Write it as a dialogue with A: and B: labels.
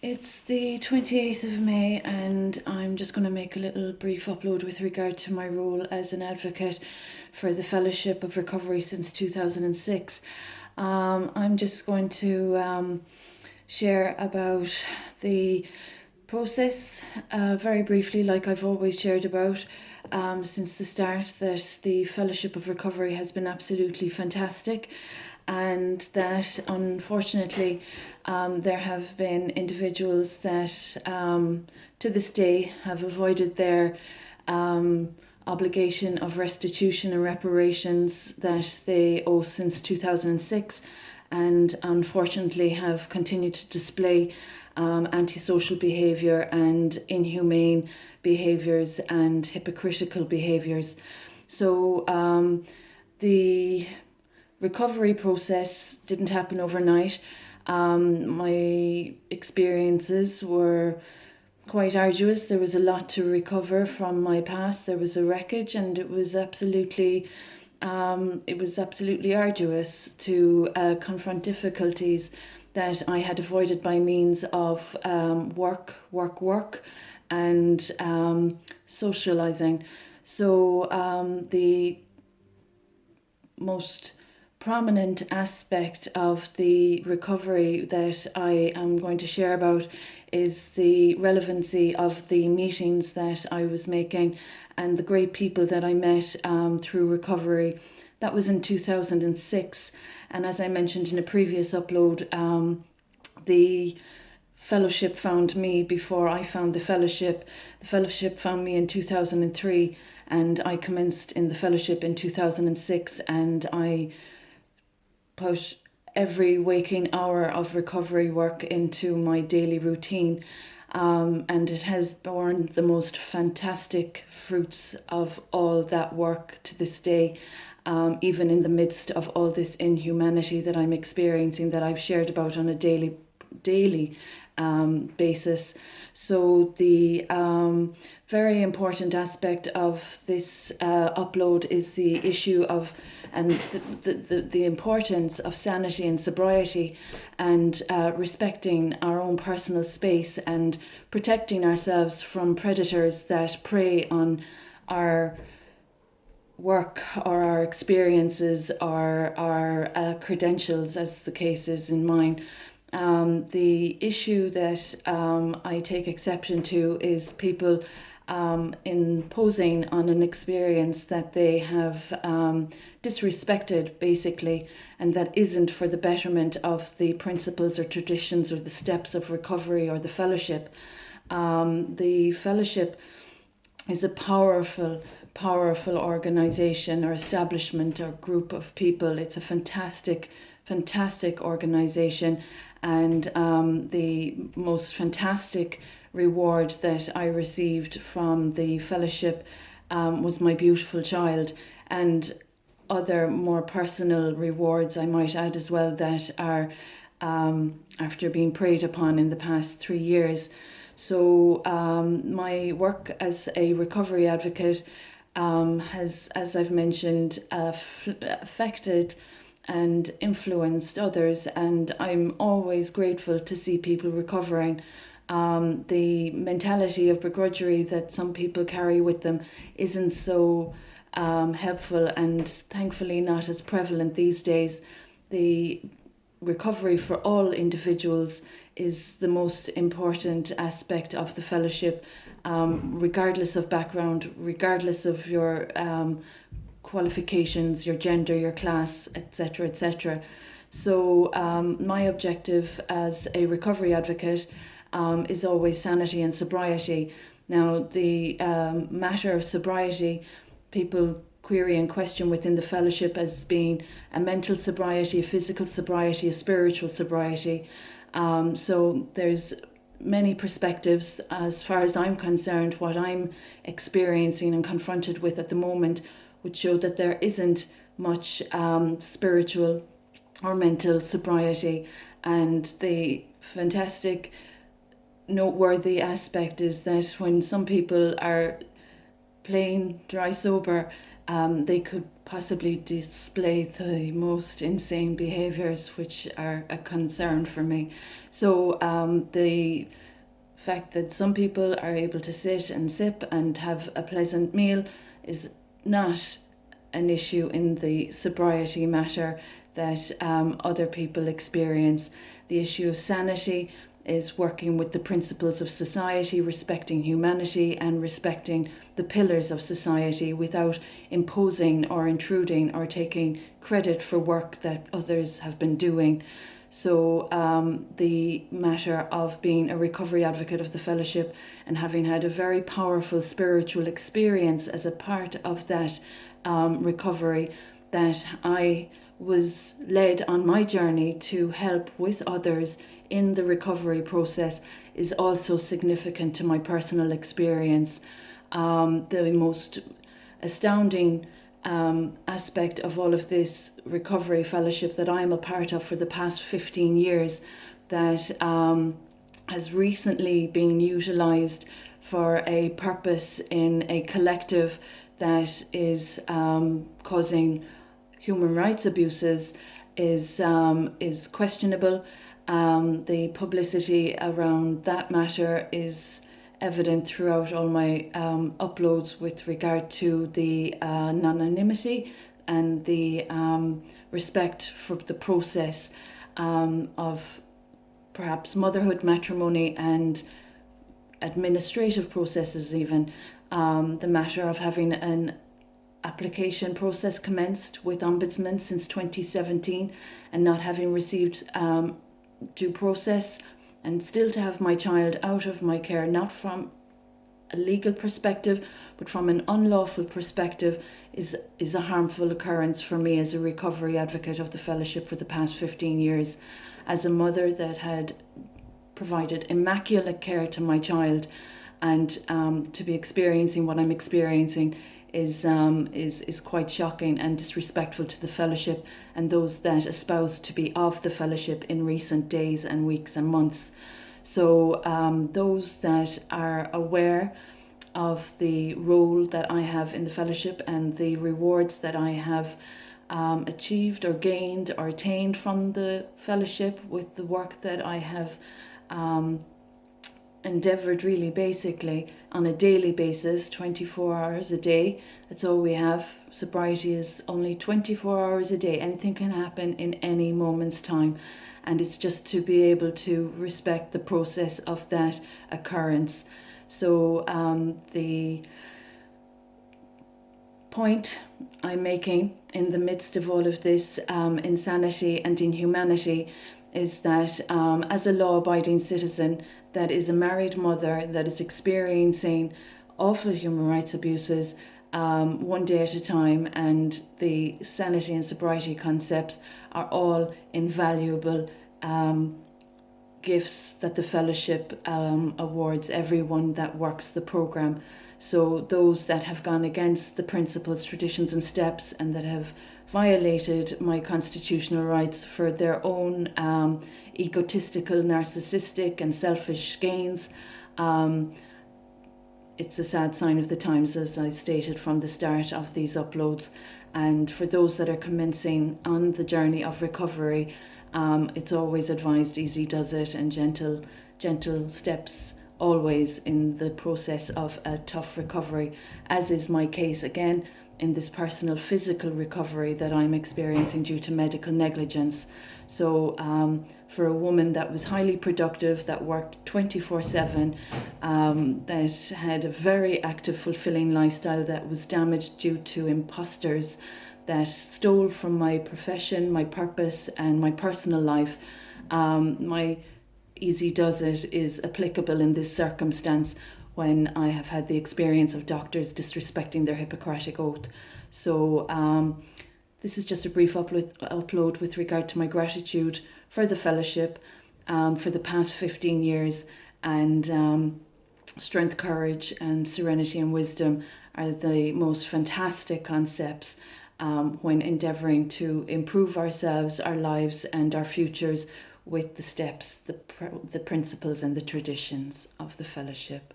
A: It's the 28th of May, and I'm just going to make a little brief upload with regard to my role as an advocate for the Fellowship of Recovery since 2006. I'm just going to share about the process very briefly, like I've always shared about since the start, that the Fellowship of Recovery has been absolutely fantastic, and that unfortunately there have been individuals that to this day have avoided their obligation of restitution and reparations that they owe since 2006, and unfortunately have continued to display antisocial behaviour and inhumane behaviours and hypocritical behaviours. So the recovery process didn't happen overnight. My experiences were quite arduous. There was a lot to recover from my past. There was a wreckage, and it was absolutely arduous to confront difficulties that I had avoided by means of work, and socialising. So the most prominent aspect of the recovery that I am going to share about is the relevancy of the meetings that I was making and the great people that I met through recovery. That was in 2006, and as I mentioned in a previous upload, the fellowship found me before I found the fellowship. The fellowship found me in 2003, and I commenced in the fellowship in 2006, and I put every waking hour of recovery work into my daily routine, and it has borne the most fantastic fruits of all that work to this day, even in the midst of all this inhumanity that I'm experiencing, that I've shared about on a daily basis. So the very important aspect of this upload is the issue of and the importance of sanity and sobriety, and respecting our own personal space and protecting ourselves from predators that prey on our work or our experiences or our credentials, as the case is in mine. The issue that I take exception to is people imposing on an experience that they have disrespected, basically, and that isn't for the betterment of the principles or traditions or the steps of recovery or the fellowship. The fellowship is a powerful organization or establishment or group of people. It's a fantastic organization, and the most fantastic reward that I received from the fellowship was my beautiful child, and other more personal rewards I might add as well, that are after being preyed upon in the past 3 years. So my work as a recovery advocate has, as I've mentioned, affected and influenced others, and I'm always grateful to see people recovering. The mentality of begrudgery that some people carry with them isn't so helpful, and thankfully not as prevalent these days. The recovery for all individuals is the most important aspect of the fellowship, regardless of background, regardless of your qualifications, your gender, your class, etc., etc. So my objective as a recovery advocate is always sanity and sobriety. Now, the matter of sobriety, people query and question within the fellowship as being a mental sobriety, a physical sobriety, a spiritual sobriety. So there's many perspectives. As far as I'm concerned, what I'm experiencing and confronted with at the moment would show that there isn't much spiritual or mental sobriety, and the fantastic noteworthy aspect is that when some people are plain dry sober, they could possibly display the most insane behaviors, which are a concern for me. So the fact that some people are able to sit and sip and have a pleasant meal is not an issue in the sobriety matter that other people experience. The issue of sanity is working with the principles of society, respecting humanity and respecting the pillars of society without imposing or intruding or taking credit for work that others have been doing. So the matter of being a recovery advocate of the fellowship and having had a very powerful spiritual experience as a part of that recovery, that I was led on my journey to help with others in the recovery process, is also significant to my personal experience. The most astounding aspect of all of this recovery fellowship that I'm a part of for the past 15 years, that has recently been utilised for a purpose in a collective that is causing human rights abuses, is questionable. The publicity around that matter is evident throughout all my uploads with regard to the anonymity and the respect for the process of perhaps motherhood, matrimony, and administrative processes even. The matter of having an application process commenced with Ombudsman since 2017 and not having received due process, and still to have my child out of my care, not from a legal perspective but from an unlawful perspective, is a harmful occurrence for me as a recovery advocate of the fellowship for the past 15 years. As a mother that had provided immaculate care to my child, and to be experiencing what I'm experiencing is quite shocking and disrespectful to the fellowship and those that espouse to be of the fellowship in recent days and weeks and months. So those that are aware of the role that I have in the fellowship and the rewards that I have achieved or gained or attained from the fellowship with the work that I have endeavoured really basically on a daily basis, 24 hours a day. That's all we have. Sobriety is only 24 hours a day. Anything can happen in any moment's time, and it's just to be able to respect the process of that occurrence. So the point I'm making in the midst of all of this insanity and inhumanity is that as a law-abiding citizen that is a married mother that is experiencing awful human rights abuses one day at a time, and the sanity and sobriety concepts are all invaluable gifts that the fellowship awards everyone that works the program. So those that have gone against the principles, traditions and steps, and that have violated my constitutional rights for their own egotistical, narcissistic and selfish gains, it's a sad sign of the times, as I stated from the start of these uploads. And for those that are commencing on the journey of recovery, it's always advised easy does it, and gentle steps always in the process of a tough recovery, as is my case again in this personal physical recovery that I'm experiencing due to medical negligence. So for a woman that was highly productive, that worked 24/7, that had a very active, fulfilling lifestyle that was damaged due to imposters that stole from my profession, my purpose and my personal life, my easy does it is applicable in this circumstance when I have had the experience of doctors disrespecting their Hippocratic oath. So this is just a brief upload with regard to my gratitude for the fellowship for the past 15 years, and strength, courage and serenity and wisdom are the most fantastic concepts when endeavouring to improve ourselves, our lives and our futures with the steps, the principles and the traditions of the fellowship.